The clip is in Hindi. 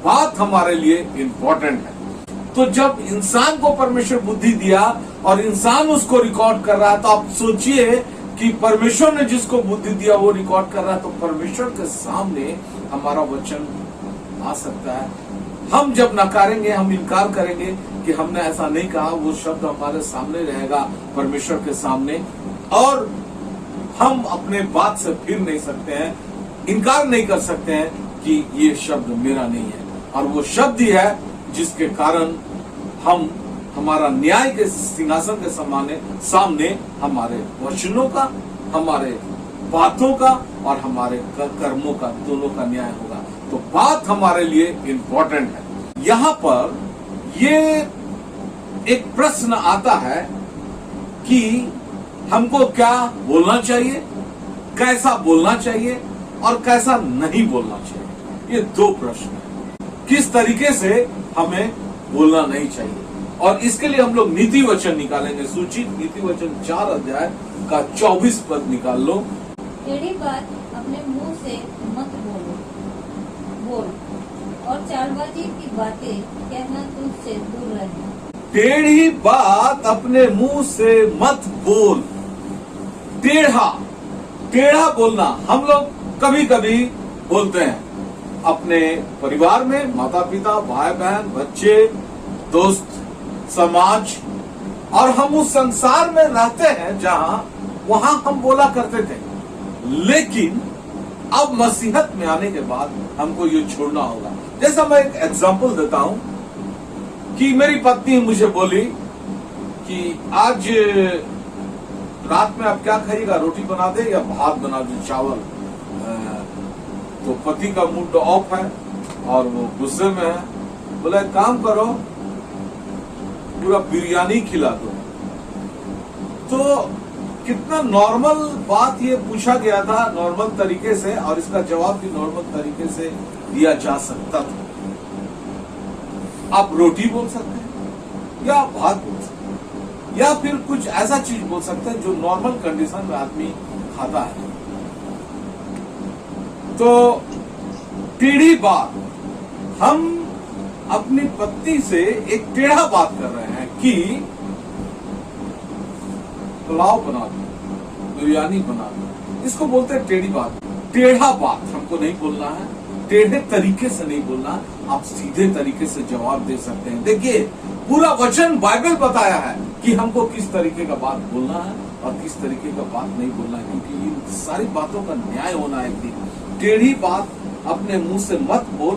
बात हमारे लिए इंपॉर्टेंट है। तो जब इंसान को परमेश्वर बुद्धि दिया और इंसान उसको रिकॉर्ड कर रहा है, तो आप सोचिए कि परमेश्वर ने जिसको बुद्धि दिया वो रिकॉर्ड कर रहा है, तो परमेश्वर के सामने हमारा वचन आ सकता है। हम जब नकारेंगे, हम इनकार करेंगे कि हमने ऐसा नहीं कहा, वो शब्द हमारे सामने रहेगा परमेश्वर के सामने, और हम अपने बात से फिर नहीं सकते हैं, इनकार नहीं कर सकते हैं कि ये शब्द मेरा नहीं है। और वो शब्द ही है जिसके कारण हम हमारा न्याय के सिंहासन के सामने हमारे वचनों का, हमारे बातों का और हमारे कर्मों का, दोनों का न्याय होगा। तो बात हमारे लिए इंपॉर्टेंट है। यहां पर ये एक प्रश्न आता है कि हमको क्या बोलना चाहिए, कैसा बोलना चाहिए और कैसा नहीं बोलना चाहिए। ये दो प्रश्न है। किस तरीके से हमें बोलना नहीं चाहिए, और इसके लिए हम लोग नीति वचन निकालेंगे। सूचित नीति वचन 4 अध्याय का 24 पद निकाल लो। टेढ़ी बात अपने मुंह से मत बोल और चालबाजी की बातें कहना तुझसे दूर रहे। टेढ़ी बात अपने मुंह से मत बोल। टेढ़ा बोलना हम लोग कभी कभी बोलते हैं अपने परिवार में, माता पिता, भाई बहन, बच्चे, दोस्त, समाज, और हम उस संसार में रहते हैं वहां हम बोला करते थे। लेकिन अब मसीहत में आने के बाद हमको ये छोड़ना होगा। जैसा मैं एक एग्जांपल देता हूं कि मेरी पत्नी मुझे बोली कि आज रात में आप क्या खाइएगा, रोटी बना दे या भात बना दे, चावल। तो पति का मूड ऑफ है और वो गुस्से में है। बोला एक काम करो, पूरा बिरयानी खिला दो। तो कितना नॉर्मल बात ये पूछा गया था, नॉर्मल तरीके से, और इसका जवाब भी नॉर्मल तरीके से दिया जा सकता था। आप रोटी बोल सकते हैं या भात बोल सकते हैं या फिर कुछ ऐसा चीज बोल सकते हैं जो नॉर्मल कंडीशन में आदमी खाता है। तो टेढ़ी बात, हम अपनी पत्नी से एक टेढ़ा बात कर रहे हैं कि पुलाव बना दो, बिरयानी बना दो, इसको बोलते हैं टेढ़ी बात। टेढ़ा बात हमको नहीं बोलना है, टेढ़े तरीके से नहीं बोलना। आप सीधे तरीके से जवाब दे सकते हैं। देखिए, पूरा वचन बाइबल बताया है कि हमको किस तरीके का बात बोलना है और किस तरीके का बात नहीं बोलना है, क्योंकि इन सारी बातों का न्याय होना है। टेढ़ी बात अपने मुंह से मत बोल